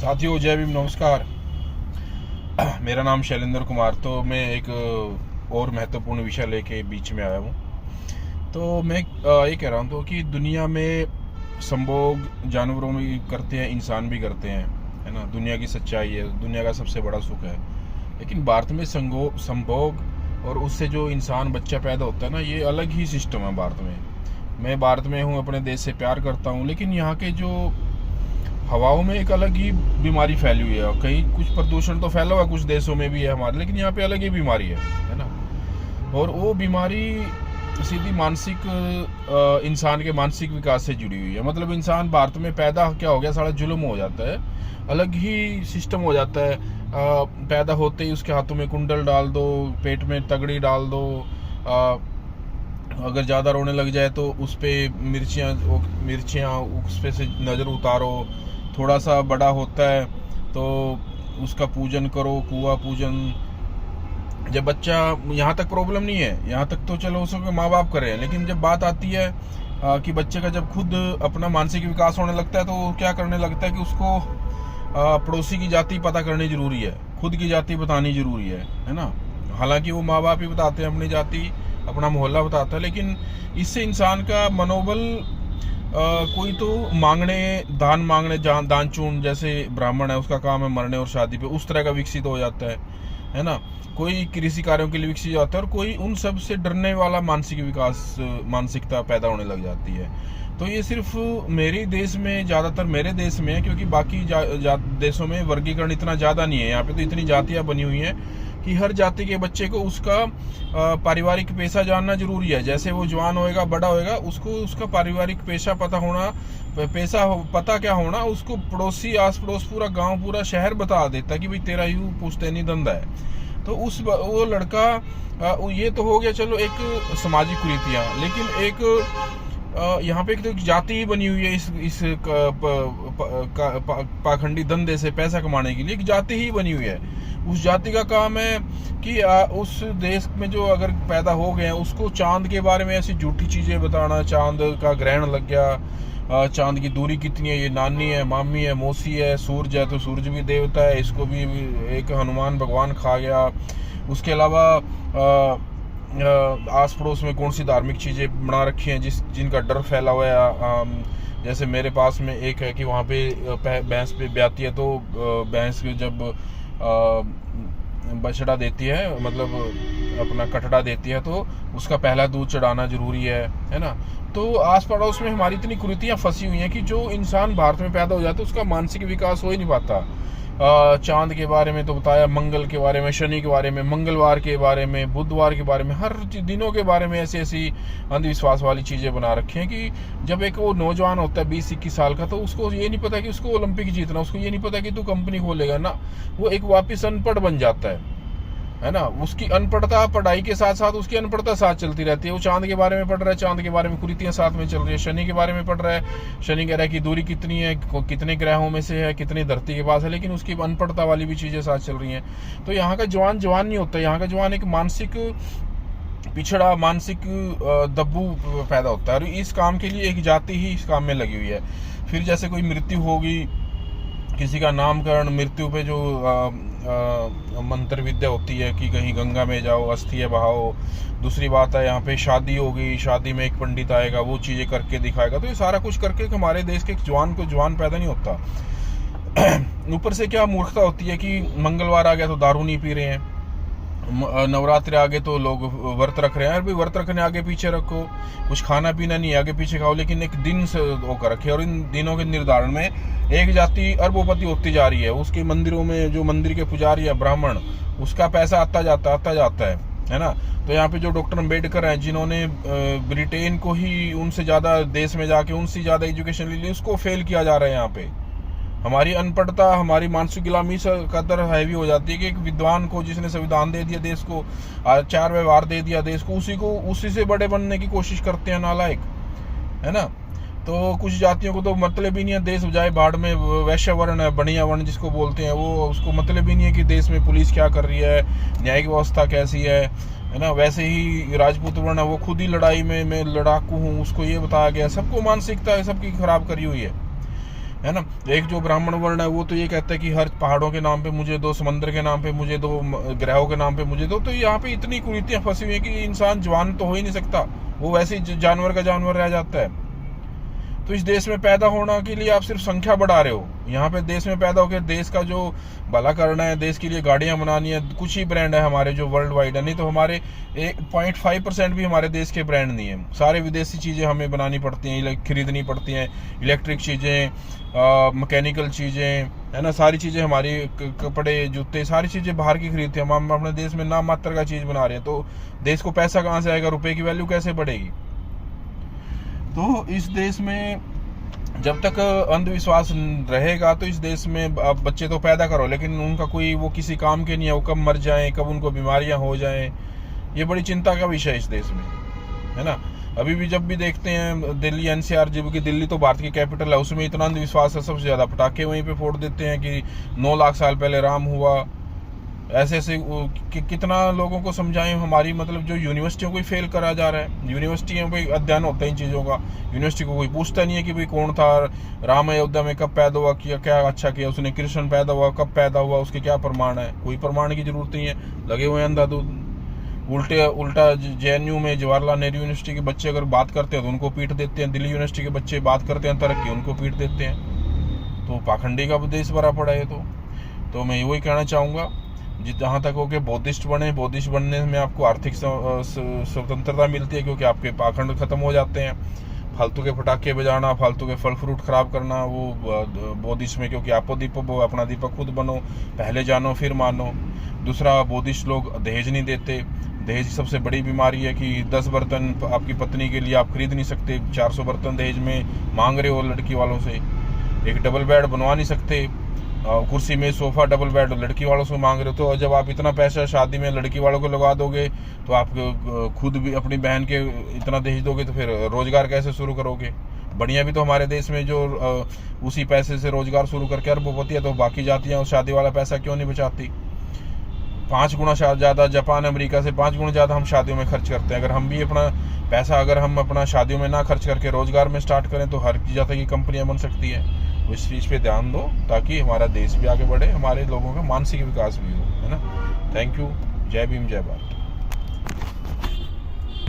साथियों, जय भीम, नमस्कार। मेरा नाम शैलेंद्र कुमार। तो मैं एक और महत्वपूर्ण विषय लेके बीच में आया हूँ। तो मैं ये कह रहा हूँ तो कि दुनिया में संभोग जानवरों में भी करते हैं, इंसान भी करते हैं, है ना। दुनिया की सच्चाई है, दुनिया का सबसे बड़ा सुख है। लेकिन भारत में संभोग और उससे जो इंसान बच्चा पैदा होता है ना, ये अलग ही सिस्टम है भारत में। मैं भारत में हूँ, अपने देश से प्यार करता हूँ, लेकिन यहाँ के जो हवाओं में एक अलग ही बीमारी फैली हुई है। कहीं कुछ प्रदूषण तो फैला हुआ कुछ देशों में भी है हमारे, लेकिन यहाँ पे अलग ही बीमारी है ना। और वो बीमारी सीधी मानसिक इंसान के मानसिक विकास से जुड़ी हुई है। मतलब इंसान भारत में पैदा क्या हो गया, सारा जुल्म हो जाता है, अलग ही सिस्टम हो जाता है। पैदा होते ही उसके हाथों में कुंडल डाल दो, पेट में तगड़ी डाल दो। अगर ज़्यादा रोने लग जाए तो उस पर मिर्चियाँ उस पे से नज़र उतारो। थोड़ा सा बड़ा होता है तो उसका पूजन करो, कुआ पूजन। जब बच्चा, यहाँ तक प्रॉब्लम नहीं है, यहाँ तक तो चलो उसके माँ बाप कर रहे हैं, लेकिन जब बात आती है कि बच्चे का जब खुद अपना मानसिक विकास होने लगता है, तो वो क्या करने लगता है कि उसको पड़ोसी की जाति पता करनी जरूरी है, खुद की जाति बतानी जरूरी है ना। हालांकि वो माँ बाप ही बताते हैं अपनी जाति, अपना मोहल्ला बताता है, लेकिन इससे इंसान का मनोबल कोई तो दान मांगने, दान चून, जैसे ब्राह्मण है उसका काम है मरने और शादी पे, उस तरह का विकसित हो जाता है ना। कोई कृषि कार्यों के लिए विकसित जाता है, और कोई उन सब से डरने वाला मानसिकता पैदा होने लग जाती है। तो ये सिर्फ मेरे देश में, ज़्यादातर मेरे देश में है, क्योंकि बाकी देशों में वर्गीकरण इतना ज़्यादा नहीं है। यहाँ पे तो इतनी जातियाँ बनी हुई हैं कि हर जाति के बच्चे को उसका पारिवारिक पेशा जानना जरूरी है। जैसे वो जवान होएगा, बड़ा होएगा, उसको उसका पारिवारिक पेशा पता होना, पता क्या होना, उसको पड़ोसी, आस पड़ोस, पूरा गांव, पूरा शहर बता देता कि भाई तेरा यूं पुश्तैनी धंधा है। तो वो लड़का, ये तो हो गया चलो एक सामाजिक कुरीतियाँ, लेकिन एक यहाँ पे एक तो जाति ही बनी हुई है इस पाखंडी धंधे से पैसा कमाने के लिए। एक जाति ही बनी हुई है। उस जाति का काम है कि उस देश में जो अगर पैदा हो गए हैं, उसको चांद के बारे में ऐसी झूठी चीजें बताना। चांद का ग्रहण लग गया, चांद की दूरी कितनी है, ये नानी है, मामी है, मौसी है, सूरज है तो सूरज भी देवता है, इसको भी एक हनुमान भगवान खा गया। उसके अलावा आस पड़ोस में कौन सी धार्मिक चीज़ें बना रखी हैं जिनका डर फैला हुआ है। जैसे मेरे पास में एक है कि वहाँ पे भैंस पे ब्याती है, तो भैंस जब बछड़ा देती है, मतलब अपना कटड़ा देती है, तो उसका पहला दूध चढ़ाना जरूरी है ना। तो आस पड़ोस में हमारी इतनी कुरीतियाँ फंसी हुई हैं कि जो इंसान भारत में पैदा हो जाता है उसका मानसिक विकास हो ही नहीं पाता। चांद के बारे में तो बताया, मंगल के बारे में, शनि के बारे में, मंगलवार के बारे में, बुधवार के बारे में, हर दिनों के बारे में ऐसी ऐसी अंधविश्वास वाली चीज़ें बना रखी हैं कि जब एक वो नौजवान होता है 20-21 साल का, तो उसको ये नहीं पता कि उसको ओलंपिक जीतना, उसको ये नहीं पता कि तू कंपनी खोलेगा ना। वो एक वापिस अनपढ़ बन जाता है ना। उसकी अनपढ़ता, पढ़ाई के साथ साथ उसकी अनपढ़ता साथ चलती रहती है। वो चांद के बारे में पढ़ रहा है, चांद के बारे में कुरीतियां साथ में चल रही है। शनि के बारे में पढ़ रहा है, शनि कह रहा है कि दूरी कितनी है, कितने ग्रहों में से है, कितनी धरती के पास है, लेकिन उसकी अनपढ़ता वाली भी चीजें साथ चल रही हैं। तो यहाँ का जवान नहीं होता, यहाँ का जवान एक मानसिक पिछड़ा, मानसिक दब्बू पैदा होता है। और इस काम के लिए एक जाति ही इस काम में लगी हुई है। फिर जैसे कोई मृत्यु होगी, किसी का नामकरण, मृत्यु पे जो मंत्र विद्या होती है कि कहीं गंगा में जाओ, अस्थियाँ बहाओ। दूसरी बात है, यहाँ पे शादी होगी, शादी में एक पंडित आएगा, वो चीज़ें करके दिखाएगा। तो ये सारा कुछ करके हमारे देश के जवान को जवान पैदा नहीं होता। ऊपर से क्या मूर्खता होती है कि मंगलवार आ गया तो दारू नहीं पी रहे हैं, नवरात्रि आगे तो लोग व्रत रख रहे हैं। भाई व्रत रखने आगे पीछे रखो, कुछ खाना पीना नहीं आगे पीछे खाओ, लेकिन एक दिन से होकर रखे। और इन दिनों के निर्धारण में एक जाति अरबोपति होती जा रही है। उसके मंदिरों में जो मंदिर के पुजारी है ब्राह्मण, उसका पैसा आता जाता है ना। तो यहाँ पे जो डॉक्टर अम्बेडकर हैं, जिन्होंने ब्रिटेन को ही उनसे ज़्यादा देश में जाके उनसे ज़्यादा एजुकेशन ले ली, उसको फेल किया जा रहा है यहाँ पे। हमारी अनपढ़ता, हमारी मानसिक गुलामी से कदर हैवी हो जाती है कि एक विद्वान को, जिसने संविधान दे दिया देश को, आचार व्यवहार दे दिया देश को, उसी से बड़े बनने की कोशिश करते हैं नालायक, है ना। तो कुछ जातियों को तो मतलब ही नहीं है देश जाए बाढ़ में। वैश्य वर्ण है, बनिया वर्ण जिसको बोलते हैं, वो उसको मतलब ही नहीं है कि देश में पुलिस क्या कर रही है, न्यायिक व्यवस्था कैसी है ना। वैसे ही राजपूत वर्ण है, वो खुद ही लड़ाई में मैं लड़ाकू हूँ, उसको ये बताया गया। सबको मानसिकता सबकी खराब करी हुई है। है ना। एक जो ब्राह्मण वर्ण है वो तो ये कहता है कि हर पहाड़ों के नाम पे मुझे दो, समंदर के नाम पे मुझे दो, ग्रहों के नाम पे मुझे दो। तो यहाँ पे इतनी कुरीतियां फंसी हुई है कि इंसान जवान तो हो ही नहीं सकता, वो वैसे ही जानवर का जानवर रह जाता है। तो इस देश में पैदा होने के लिए आप सिर्फ संख्या बढ़ा रहे हो। यहाँ पे देश में पैदा होकर देश का जो भला करना है, देश के लिए गाड़ियां बनानी है, कुछ ही ब्रांड है हमारे जो वर्ल्ड वाइड है, नहीं तो हमारे 0.5% भी हमारे देश के ब्रांड नहीं है। सारे विदेशी चीज़ें हमें बनानी पड़ती हैं, खरीदनी पड़ती हैं, इलेक्ट्रिक चीज़ें, मैकेनिकल चीज़ें, है ना। सारी चीज़ें हमारी कपड़े, जूते, सारी चीज़ें बाहर की खरीदते हैं। हम अपने देश में नाम मात्र का चीज़ बना रहे हैं, तो देश को पैसा कहाँ से आएगा, रुपये की वैल्यू कैसे बढ़ेगी। तो इस देश में जब तक अंधविश्वास रहेगा तो इस देश में आप बच्चे तो पैदा करो, लेकिन उनका कोई वो किसी काम के नहीं है, वो कब मर जाएं, कब उनको बीमारियां हो जाएं, ये बड़ी चिंता का विषय है इस देश में, है ना। अभी भी जब भी देखते हैं दिल्ली NCR, जबकि दिल्ली तो भारत की कैपिटल है, उसमें इतना अंधविश्वास है, सबसे ज़्यादा पटाखे वहीं पे फोड़ देते हैं कि 9 लाख साल पहले राम हुआ। ऐसे ऐसे कितना लोगों को समझाएं। हमारी मतलब जो यूनिवर्सिटियों को ही फेल करा जा रहा है। यूनिवर्सिटियों में अध्ययन होता है इन चीज़ों का, यूनिवर्सिटी को कोई पूछता नहीं है कि भाई कौन था, राम अयोध्या में कब पैदा हुआ, किया क्या अच्छा किया उसने, कृष्ण पैदा हुआ कब पैदा हुआ, उसके क्या प्रमाण है। कोई प्रमाण की जरूरत नहीं है, लगे हुए हैं अंधाधुंध। उल्टा JNU में जवाहरलाल नेहरू यूनिवर्सिटी के बच्चे अगर बात करते हैं तो उनको पीट देते हैं, दिल्ली यूनिवर्सिटी के बच्चे बात करते हैं तरक्की, उनको पीट देते हैं। तो पाखंडी का देश भरा पड़ा है। तो मैं वही कहना चाहूँगा, जहाँ तक हो कि बौद्धिस्ट बनने में आपको आर्थिक स्वतंत्रता मिलती है, क्योंकि आपके पाखंड खत्म हो जाते हैं। फालतू के पटाखे बजाना, फालतू के फल फ्रूट खराब करना, वो बौद्धिस्ट में, क्योंकि आपो दीपक हो, अपना दीपक खुद बनो, पहले जानो फिर मानो। दूसरा, बौद्धिस्ट लोग दहेज नहीं देते। दहेज सबसे बड़ी बीमारी है कि 10 बर्तन आपकी पत्नी के लिए आप खरीद नहीं सकते, 400 बर्तन दहेज में मांग रहे हो लड़की वालों से। एक डबल बेड बनवा नहीं सकते, कुर्सी में सोफा डबल बेड लड़की वालों से मांग रहे हो। तो जब आप इतना पैसा शादी में लड़की वालों को लगा दोगे, तो आप खुद भी अपनी बहन के इतना दहेज दोगे, तो फिर रोजगार कैसे शुरू करोगे। बढ़िया भी तो हमारे देश में जो उसी पैसे से रोजगार शुरू करके अरबपति है, तो बाकी जातियाँ उस शादी वाला पैसा क्यों नहीं बचाती। 5 गुना ज़्यादा जापान अमेरिका से 5 गुना ज़्यादा हम शादियों में खर्च करते हैं। अगर हम भी अपना पैसा अपना शादियों में ना खर्च करके रोजगार में स्टार्ट करें, तो हर जाति की कंपनियां बन सकती हैं। तो इस चीज़ पे ध्यान दो, ताकि हमारा देश भी आगे बढ़े, हमारे लोगों का मानसिक विकास भी हो, है ना। Thank you. जय भीम, जय भारत।